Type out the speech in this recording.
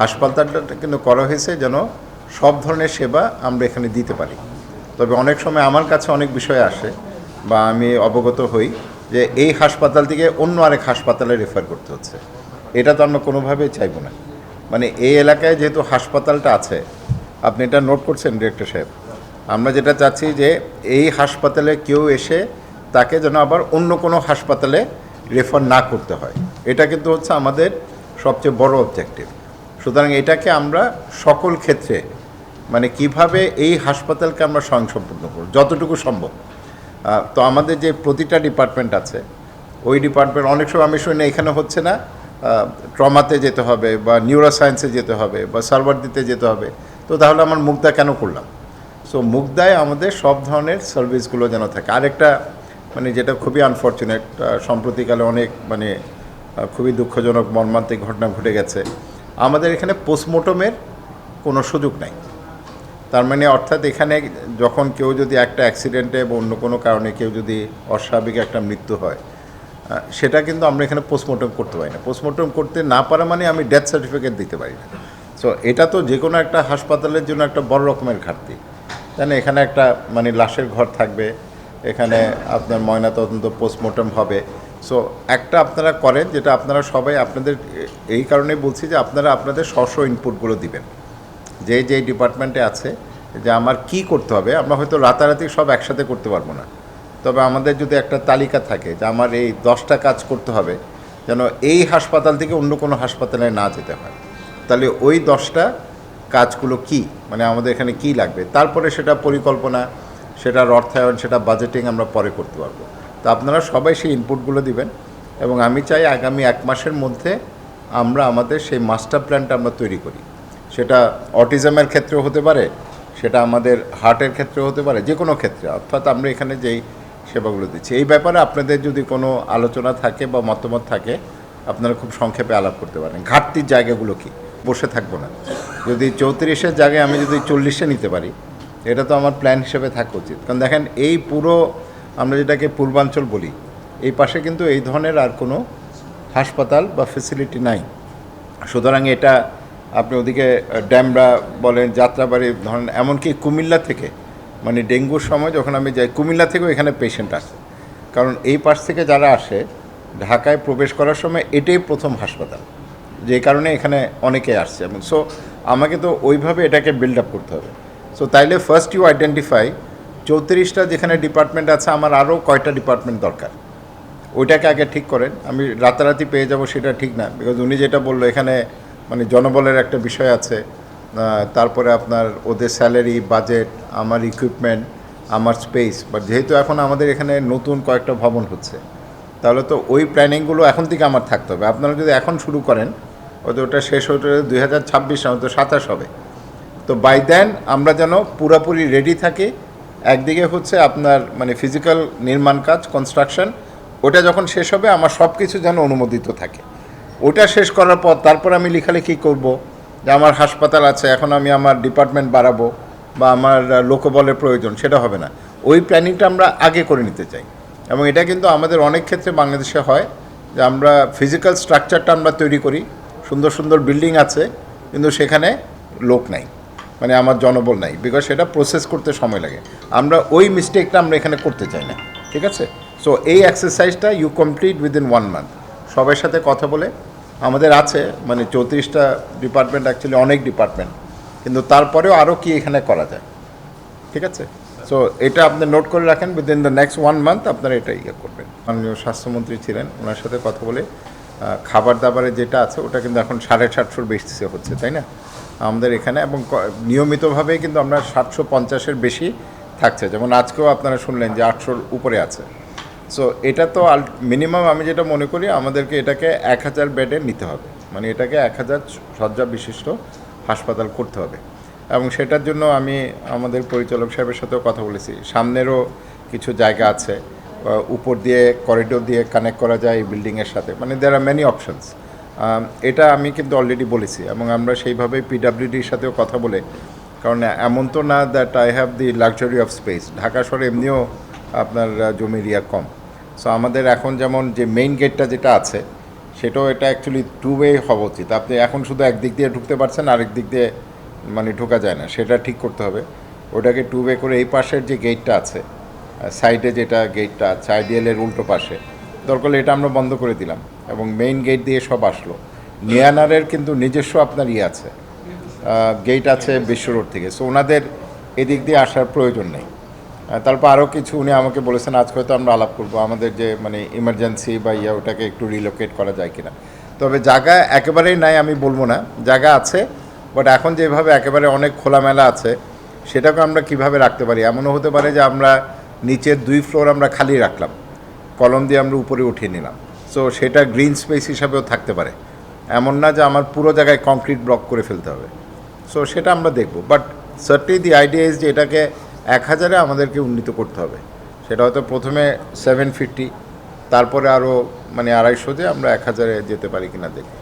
হাসপাতালটা কিন্তু করা হয়েছে যেন সব ধরনের সেবা আমরা এখানে দিতে পারি। তবে অনেক সময় আমার কাছে অনেক বিষয় আসে বা আমি অবগত হই যে এই হাসপাতাল থেকে অন্য আরেক হাসপাতালে রেফার করতে হচ্ছে। এটা তো আমরা কোনোভাবেই চাইবো না। মানে এই এলাকায় যেহেতু হাসপাতালটা আছে, আপনি এটা নোট করছেন ডিরেক্টর সাহেব, আমরা যেটা চাচ্ছি যে এই হাসপাতালে কেউ এসে তাকে যেন আবার অন্য কোনো হাসপাতালে রেফার না করতে হয়। এটা কিন্তু হচ্ছে আমাদের সবচেয়ে বড় অবজেক্টিভ। সুতরাং এটাকে আমরা সকল ক্ষেত্রে মানে কিভাবে এই হাসপাতালকে আমরা স্বয়ংসম্পূর্ণ করব যতটুকু সম্ভব। তো আমাদের যে প্রতিটা ডিপার্টমেন্ট আছে ওই ডিপার্টমেন্ট অনেক সময় আমি শুনি এখানে হচ্ছে না, ট্রমাতে যেতে হবে বা নিউরোসায়েন্সে যেতে হবে বা সার্ভার দিতে যেতে হবে। তো তাহলে আমার মুগদা কেন করলাম? সো মুগদায় আমাদের সব ধরনের সার্ভিসগুলো যেন থাকে। আরেকটা মানে যেটা খুবই আনফর্চুনেট, সম্প্রতিকালে অনেক মানে খুবই দুঃখজনক মর্মান্তিক ঘটনা ঘটে গেছে। আমাদের এখানে পোস্টমর্টমের কোনো সুযোগ নাই। তার মানে অর্থাৎ এখানে যখন কেউ যদি একটা অ্যাক্সিডেন্টে বা অন্য কোনো কারণে কেউ যদি অস্বাভাবিক একটা মৃত্যু হয়, সেটা কিন্তু আমরা এখানে পোস্টমর্টম করতে পারি না। পোস্টমর্টম করতে না পারা মানে আমি ডেথ সার্টিফিকেট দিতে পারি না। সো এটা তো যে কোনো একটা হাসপাতালের জন্য একটা বড় রকমের ঘাটতি, তাই না? এখানে একটা মানে লাশের ঘর থাকবে, এখানে আপনার ময়নাতদন্ত পোস্টমর্টম হবে। সো একটা আপনারা করেন যেটা আপনারা সবাই আপনাদের, এই কারণেই বলছি যে আপনারা আপনাদের স্ব ইনপুটগুলো দিবেন যে যেই ডিপার্টমেন্টে আছে যে আমার কি করতে হবে। আমরা হয়তো রাতারাতি সব একসাথে করতে পারবো না, তবে আমাদের যদি একটা তালিকা থাকে যে আমার এই 10টা কাজ করতে হবে যেন এই হাসপাতাল থেকে অন্য কোনো হাসপাতালে না যেতে হয়, তাহলে ওই 10টা কাজগুলো কি মানে আমাদের এখানে কি লাগবে, তারপরে সেটা পরিকল্পনা, সেটার অর্থায়ন, সেটা বাজেটিং আমরা পরে করতে পারবো। তো আপনারা সবাই সেই ইনপুটগুলো দিবেন এবং আমি চাই আগামী 1 মাসের মধ্যে আমরা আমাদের সেই মাস্টার প্ল্যানটা আমরা তৈরি করি। সেটা অটিজমের ক্ষেত্রেও হতে পারে, সেটা আমাদের হার্টের ক্ষেত্রেও হতে পারে, যে কোনো ক্ষেত্রে। অর্থাৎ আমরা এখানে যেই সেবাগুলো দিচ্ছি এই ব্যাপারে আপনাদের যদি কোনো আলোচনা থাকে বা মতামত থাকে আপনারা খুব সংক্ষেপে আলাপ করতে পারেন। ঘাটতির জায়গাগুলো কি, বসে থাকবো না। যদি 34-এর জায়গায় আমি যদি 40-এ নিতে পারি, এটা তো আমার প্ল্যান হিসেবে থাকা উচিত। কারণ দেখেন এই পুরো আমরা যেটাকে পূর্বাঞ্চল বলি, এই পাশে কিন্তু এই ধরনের আর কোনো হাসপাতাল বা ফেসিলিটি নাই। সুতরাং এটা আপনি ওদিকে ড্যামরা বলেন, যাত্রাবাড়ি ধরেন, এমনকি কুমিল্লা থেকে মানে ডেঙ্গুর সময় যখন আমি যাই কুমিল্লা থেকেও এখানে পেশেন্ট আসে। কারণ এই পাশ থেকে যারা আসে ঢাকায় প্রবেশ করার সময় এটাই প্রথম হাসপাতাল, যে কারণে এখানে অনেকে আসছে। এবং সো আমাকে তো ওইভাবে এটাকে বিল্ড আপ করতে হবে। সো তাইলে ফার্স্ট ইউ আইডেন্টিফাই 34টা যেখানে ডিপার্টমেন্ট আছে আমার আরও কয়টা ডিপার্টমেন্ট দরকার, ওইটাকে আগে ঠিক করেন। আমি রাতারাতি পেয়ে যাব সেটা ঠিক না, বিকজ উনি যেটা বললো এখানে মানে জনবলের একটা বিষয় আছে, তারপরে আপনার ওদের স্যালারি, বাজেট, আমার ইকুইপমেন্ট, আমার স্পেস। বাট যেহেতু এখন আমাদের এখানে নতুন কয়েকটা ভবন হচ্ছে, তাহলে তো ওই প্ল্যানিংগুলো এখন থেকে আমার থাকতে হবে। আপনারা যদি এখন শুরু করেন হয়তো ওটা শেষ হতে 2026 না, হয়তো 27 হবে। তো বাই দেন আমরা যেন পুরোপুরি রেডি থাকি। একদিকে হচ্ছে আপনার মানে ফিজিক্যাল নির্মাণ কাজ, কনস্ট্রাকশন, ওটা যখন শেষ হবে আমার সব কিছু যেন অনুমোদিত থাকে। ওটা শেষ করার পর তারপর আমি লেখালেখি করব যে আমার হাসপাতাল আছে, এখন আমি আমার ডিপার্টমেন্ট বাড়াবো বা আমার লোকবলের প্রয়োজন, সেটা হবে না। ওই প্ল্যানিংটা আমরা আগে করে নিতে চাই। এবং এটা কিন্তু আমাদের অনেক ক্ষেত্রে বাংলাদেশে হয় যে আমরা ফিজিক্যাল স্ট্রাকচারটা আমরা তৈরি করি, সুন্দর সুন্দর বিল্ডিং আছে, কিন্তু সেখানে লোক নাই, মানে আমার জনবল নাই, বিকজ সেটা প্রসেস করতে সময় লাগে। আমরা ওই মিস্টেকটা আমরা এখানে করতে চাই না, ঠিক আছে? সো এই এক্সারসাইজটা ইউ কমপ্লিট উইদিন 1 মান্থ। সবার সাথে কথা বলে, আমাদের আছে মানে 34টা ডিপার্টমেন্ট, অ্যাকচুয়ালি অনেক ডিপার্টমেন্ট, কিন্তু তারপরেও আরও কি এখানে করা যায়, ঠিক আছে? সো এটা আপনি নোট করে রাখেন, উইদিন দ্য নেক্সট 1 মান্থ আপনারা এটা ইয়ে করবেন। মাননীয় স্বাস্থ্যমন্ত্রী ছিলেন, ওনার সাথে কথা বলে খাবার দাবারের যেটা আছে ওটা কিন্তু এখন 750-র বেশি হচ্ছে, তাই না আমাদের এখানে? এবং নিয়মিতভাবেই কিন্তু আমরা 750-এর বেশি থাকছে। যেমন আজকেও আপনারা শুনলেন যে 800-র উপরে আছে। সো এটা তো মিনিমাম আমি যেটা মনে করি আমাদেরকে এটাকে 1000 বেডে নিতে হবে, মানে এটাকে 1000 শয্যা বিশিষ্ট হাসপাতাল করতে হবে। এবং সেটার জন্য আমি আমাদের পরিচালক সাহেবের সাথেও কথা বলেছি। সামনেরও কিছু জায়গা আছে, উপর দিয়ে করিডোর দিয়ে কানেক্ট করা যায় এই বিল্ডিংয়ের সাথে, মানে দেয়ার আর মেনি অপশনস। এটা আমি কিন্তু অলরেডি বলেছি এবং আমরা সেইভাবেই পিডাব্লিউডির সাথেও কথা বলে, কারণ এমন তো না that I have the luxury of speech. Dhaka শহরে এমনিও আপনার জমির ইয়া কম। সো আমাদের এখন যেমন যে মেইন গেটটা যেটা আছে সেটাও এটা অ্যাকচুয়ালি টু ওয়ে হওয়া উচিত। আপনি এখন শুধু একদিক দিয়ে ঢুকতে পারছেন, আরেক দিক দিয়ে মানে ঢোকা যায় না, সেটা ঠিক করতে হবে। ওটাকে টু ওয়ে করে এই পাশের যে গেটটা আছে, সাইডে যেটা গেটটা আছে আইডিএলের উল্টো পাশে, দরকার হলে এটা আমরা বন্ধ করে দিলাম এবং মেইন গেট দিয়ে সব আসলো। নিয়ানারের কিন্তু নিজস্ব আপনার আছে, গেট আছে বিশ্ব রোড থেকে, সো ওনাদের এদিক দিয়ে আসার প্রয়োজন নেই। তারপর আরও কিছু উনি আমাকে বলেছেন, আজকে হয়তো আমরা আলাপ করবো আমাদের যে মানে ইমার্জেন্সি বা ওটাকে একটু রিলোকেট করা যায় কিনা। তবে জায়গা একেবারেই নাই আমি বলবো না, জায়গা আছে, বাট এখন যেভাবে একেবারে অনেক খোলামেলা আছে সেটাকে আমরা কিভাবে রাখতে পারি। এমনও হতে পারে যে আমরা নিচের 2 ফ্লোর আমরা খালি রাখলাম, কলম দিয়ে আমরা উপরে উঠিয়ে নিলাম, সো সেটা গ্রিন স্পেস হিসাবেও থাকতে পারে। এমন না যে আমার পুরো জায়গায় কংক্রিট ব্লক করে ফেলতে হবে, সো সেটা আমরা দেখব। বাট সার্টলি দি আইডিয়া ইজ যে এটাকে 1000-এ আমাদেরকে উন্নীত করতে হবে। সেটা হয়তো প্রথমে 750, তারপরে আরও মানে 250 দিয়ে আমরা 1000-এ যেতে পারি কিনা দেখব।